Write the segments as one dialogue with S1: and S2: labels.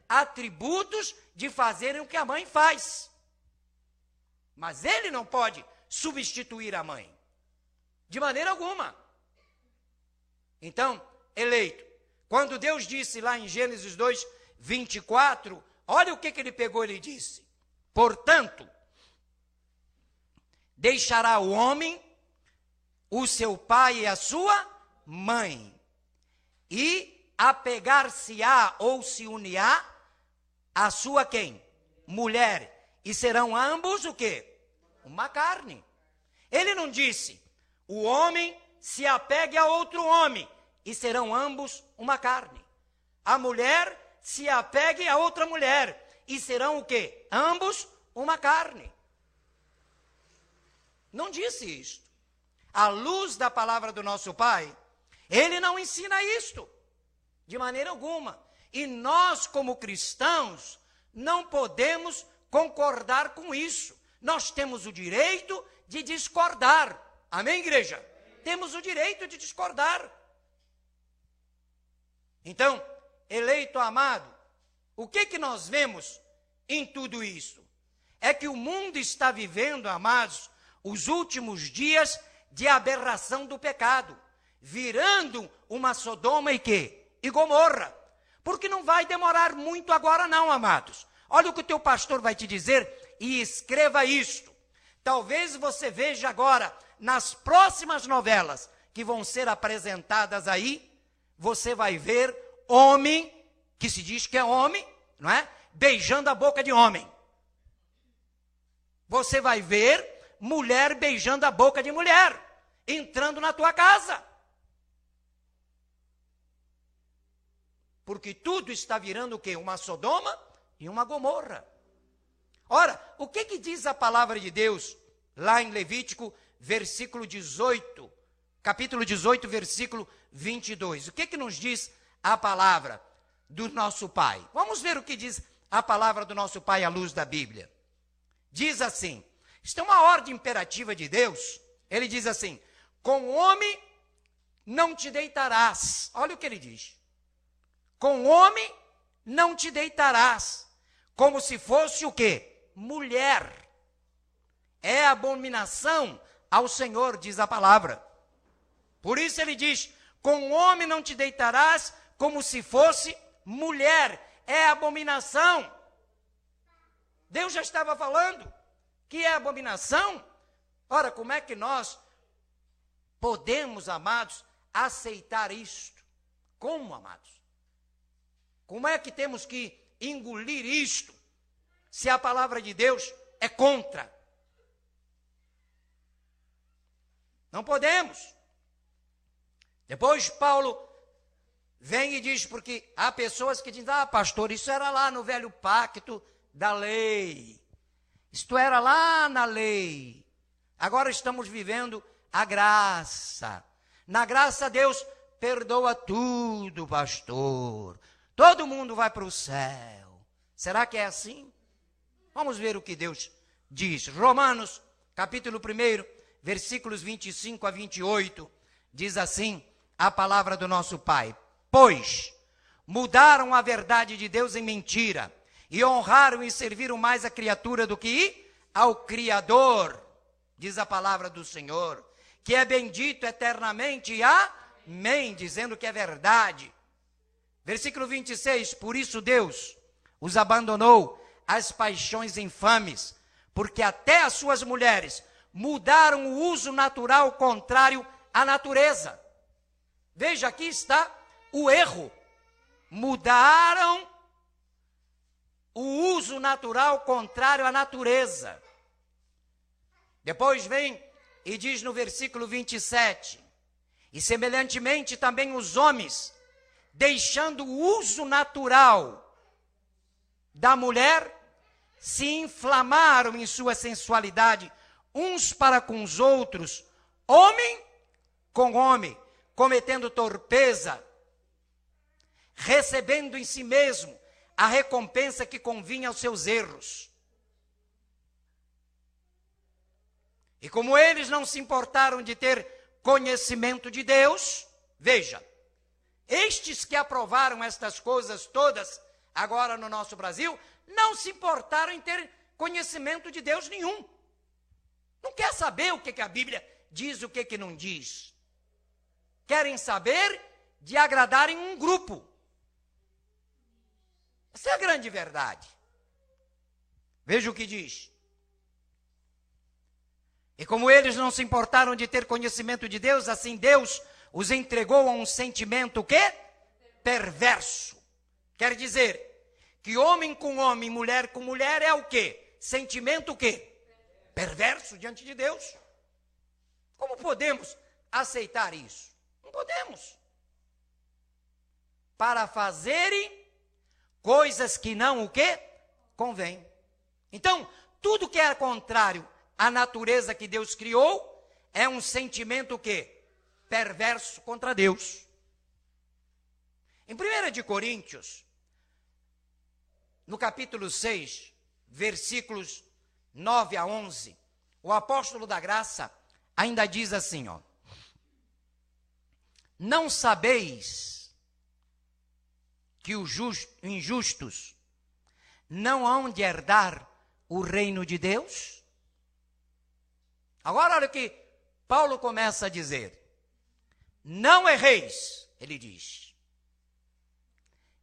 S1: atributos de fazerem o que a mãe faz. Mas ele não pode substituir a mãe, de maneira alguma. Então, eleito, quando Deus disse lá em Gênesis 2, 24, olha o que ele pegou, ele disse: portanto, deixará o homem o seu pai e a sua mãe, e apegar-se-á ou se unirá a sua quem? Mulher, e serão ambos o quê? Uma carne. Ele não disse, o homem se apegue a outro homem, e serão ambos uma carne. A mulher se apegue a outra mulher, e serão o quê? Ambos uma carne. Não disse isto. À luz da palavra do nosso Pai, ele não ensina isto, de maneira alguma. E nós, como cristãos, não podemos concordar com isso. Nós temos o direito de discordar. Amém, igreja? Temos o direito de discordar. Então, eleito amado, o que nós vemos em tudo isso? É que o mundo está vivendo, amados, os últimos dias de aberração do pecado, virando uma Sodoma e quê? E Gomorra. Porque não vai demorar muito agora não, amados. Olha o que o teu pastor vai te dizer e escreva isto. Talvez você veja agora, nas próximas novelas que vão ser apresentadas aí, você vai ver homem, que se diz que é homem, não é? Beijando a boca de homem. Você vai ver mulher beijando a boca de mulher, entrando na tua casa. Porque tudo está virando o quê? Uma Sodoma e uma Gomorra. Ora, o que diz a palavra de Deus lá em Levítico, versículo 18, capítulo 18, versículo 22? O que nos diz a palavra do nosso Pai? Vamos ver o que diz a palavra do nosso Pai à luz da Bíblia. Diz assim, isto é uma ordem imperativa de Deus. Ele diz assim, com homem não te deitarás. Olha o que ele diz. Com homem não te deitarás, como se fosse o quê? Mulher. É abominação ao Senhor, diz a palavra. Por isso ele diz, com homem não te deitarás, como se fosse mulher. É abominação. Deus já estava falando que é abominação. Ora, como é que nós podemos, amados, aceitar isto? Como, amados? Como é que temos que engolir isto, se a palavra de Deus é contra? Não podemos. Depois Paulo vem e diz, porque há pessoas que dizem, pastor, isso era lá no velho pacto da lei. Isto era lá na lei. Agora estamos vivendo a graça. Na graça Deus perdoa tudo, pastor. Todo mundo vai para o céu. Será que é assim? Vamos ver o que Deus diz. Romanos, capítulo 1, versículos 25 a 28, diz assim a palavra do nosso Pai. Pois mudaram a verdade de Deus em mentira, e honraram e serviram mais a criatura do que ao Criador, diz a palavra do Senhor, que é bendito eternamente, e amém, dizendo que é verdade. Versículo 26, por isso Deus os abandonou às paixões infames, porque até as suas mulheres mudaram o uso natural contrário à natureza. Veja, aqui está o erro. Mudaram o uso natural contrário à natureza. Depois vem e diz no versículo 27, e semelhantemente também os homens, deixando o uso natural da mulher, se inflamaram em sua sensualidade, uns para com os outros, homem com homem, cometendo torpeza, recebendo em si mesmo a recompensa que convinha aos seus erros. E como eles não se importaram de ter conhecimento de Deus, veja, estes que aprovaram estas coisas todas agora no nosso Brasil, não se importaram em ter conhecimento de Deus nenhum. Não quer saber o que a Bíblia diz, o que não diz. Querem saber de agradarem um grupo. Essa é a grande verdade. Veja o que diz. E como eles não se importaram de ter conhecimento de Deus, assim Deus os entregou a um sentimento o quê? Perverso. Quer dizer que homem com homem, mulher com mulher é o quê? Sentimento o quê? Perverso diante de Deus. Como podemos aceitar isso? Não podemos. Para fazerem coisas que não o quê? Convém. Então, tudo que é contrário à natureza que Deus criou é um sentimento o quê? Perverso contra Deus. Em 1 de Coríntios, no capítulo 6, versículos 9 a 11, o apóstolo da graça ainda diz assim, ó: não sabeis que os injustos não hão de herdar o reino de Deus? Agora olha o que Paulo começa a dizer. Não erreis, ele diz.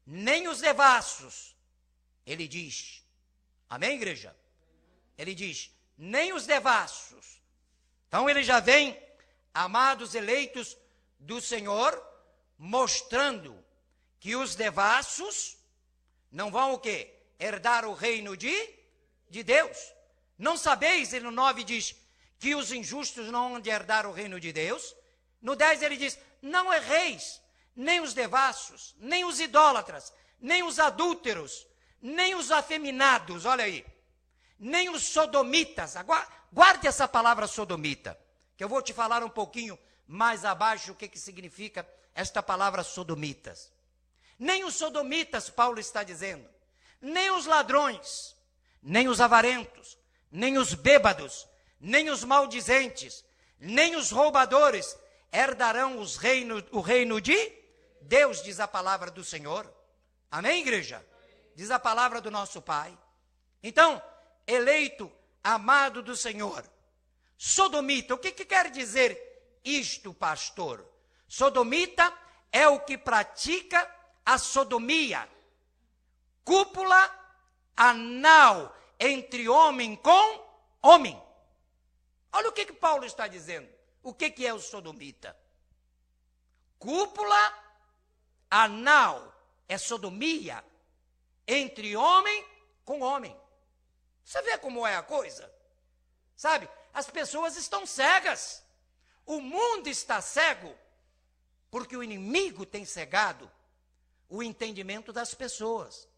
S1: Nem os devassos, ele diz. Amém, igreja? Ele diz, nem os devassos. Então ele já vem, amados eleitos do Senhor, mostrando que os devassos não vão o quê? Herdar o reino de Deus. Não sabeis, ele no 9 diz, que os injustos não vão herdar o reino de Deus. No 10 ele diz, não erreis, nem os devassos, nem os idólatras, nem os adúlteros, nem os afeminados, olha aí, nem os sodomitas. Guarde essa palavra sodomita, que eu vou te falar um pouquinho mais abaixo o que significa esta palavra sodomitas. Nem os sodomitas, Paulo está dizendo, nem os ladrões, nem os avarentos, nem os bêbados, nem os maldizentes, nem os roubadores herdarão o reino de Deus, diz a palavra do Senhor. Amém, igreja? Diz a palavra do nosso Pai. Então, eleito, amado do Senhor, sodomita, o que quer dizer isto, pastor? Sodomita é o que pratica a sodomia, cúpula anal entre homem com homem. Olha o que Paulo está dizendo. O que é o sodomita? Cúpula anal é sodomia entre homem com homem. Você vê como é a coisa? Sabe, as pessoas estão cegas. O mundo está cego porque o inimigo tem cegado o entendimento das pessoas.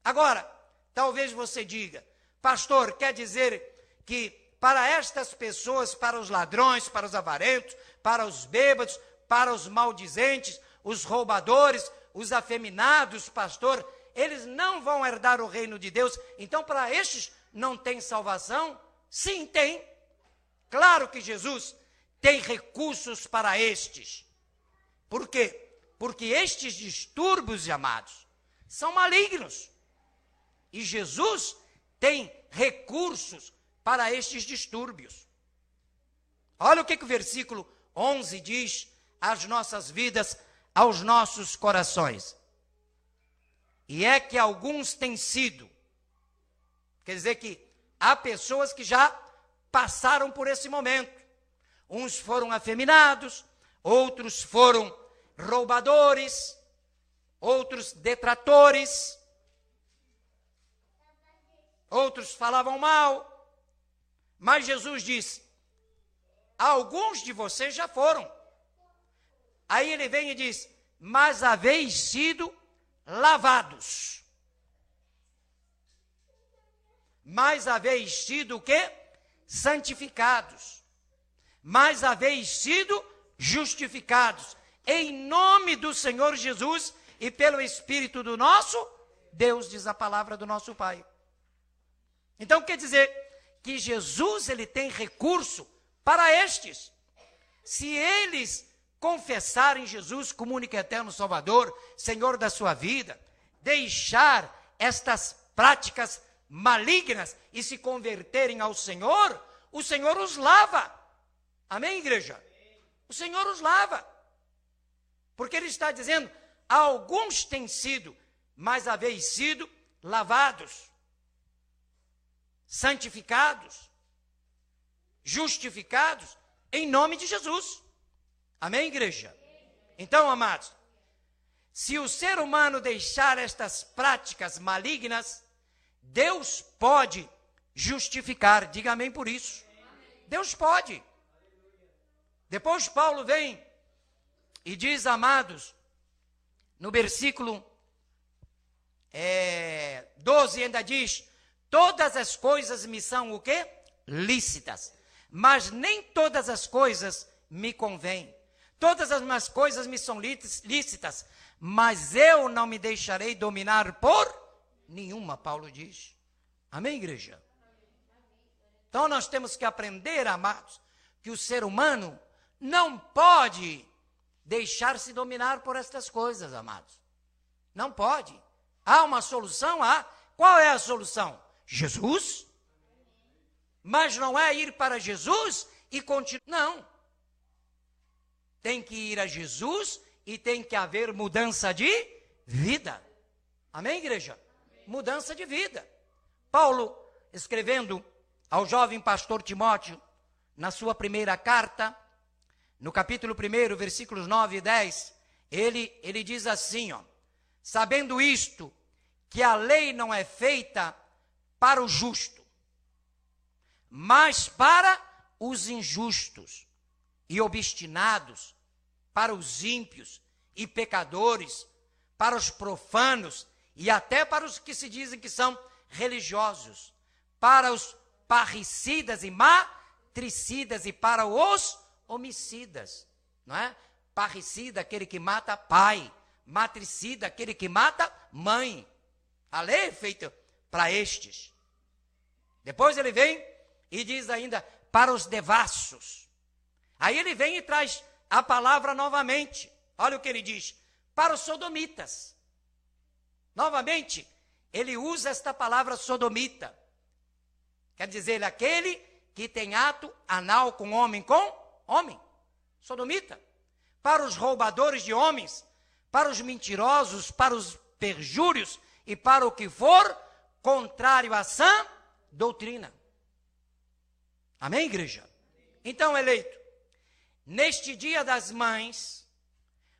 S1: Agora, talvez você diga, pastor, quer dizer que para estas pessoas, para os ladrões, para os avarentos, para os bêbados, para os maldizentes, os roubadores, os afeminados, pastor, eles não vão herdar o reino de Deus. Então, para estes não tem salvação? Sim, tem. Claro que Jesus tem recursos para estes. Por quê? Porque estes distúrbios, amados, são malignos. E Jesus tem recursos para estes distúrbios. Olha o que o versículo 11 diz às nossas vidas, aos nossos corações. E é que alguns têm sido, quer dizer que há pessoas que já passaram por esse momento. Uns foram afeminados, outros foram roubadores, outros detratores, outros falavam mal. Mas Jesus diz, alguns de vocês já foram. Aí ele vem e diz, mas haveis sido lavados. Mas haveis sido o quê? Santificados. Mas haveis sido justificados. Em nome do Senhor Jesus e pelo Espírito do nosso Deus, diz a palavra do nosso Pai. Então quer dizer que Jesus, ele tem recurso para estes. Se eles confessarem Jesus como único e eterno Salvador, Senhor da sua vida, deixar estas práticas malignas e se converterem ao Senhor, o Senhor os lava. Amém, igreja? O Senhor os lava. Porque Ele está dizendo, alguns têm sido, mas haveis sido lavados, santificados, justificados, em nome de Jesus. Amém, igreja? Então, amados, se o ser humano deixar estas práticas malignas, Deus pode justificar. Diga amém por isso. Deus pode. Depois Paulo vem e diz, amados, no versículo 12 ainda diz, todas as coisas me são o quê? Lícitas, mas nem todas as coisas me convêm. Todas as coisas me são lícitas, mas eu não me deixarei dominar por nenhuma, Paulo diz. Amém, igreja? Então nós temos que aprender, amados, que o ser humano não pode deixar-se dominar por estas coisas, amados. Não pode. Há uma solução? Há. Qual é a solução? Jesus. Mas não é ir para Jesus e continuar. Não. Tem que ir a Jesus e tem que haver mudança de vida. Amém, igreja? Amém. Mudança de vida. Paulo, escrevendo ao jovem pastor Timóteo, na sua primeira carta, no capítulo 1, versículos 9 e 10, ele diz assim, ó, sabendo isto, que a lei não é feita para o justo, mas para os injustos e obstinados, para os ímpios e pecadores, para os profanos e até para os que se dizem que são religiosos, para os parricidas e matricidas e para os homicidas, não é? Parricida, aquele que mata pai, matricida, aquele que mata mãe. A lei é feita para estes. Depois ele vem e diz ainda, para os devassos. Aí ele vem e traz a palavra novamente. Olha o que ele diz, para os sodomitas. Novamente, ele usa esta palavra sodomita. Quer dizer, aquele que tem ato anal com homem, sodomita. Para os roubadores de homens, para os mentirosos, para os perjúrios e para o que for contrário à sã doutrina. Amém, igreja? Então, eleito, neste dia das mães,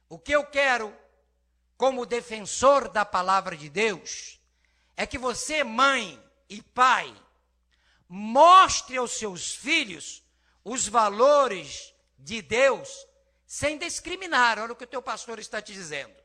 S1: o que eu quero, como defensor da palavra de Deus, é que você, mãe e pai, mostre aos seus filhos os valores de Deus, sem discriminar. Olha o que o teu pastor está te dizendo.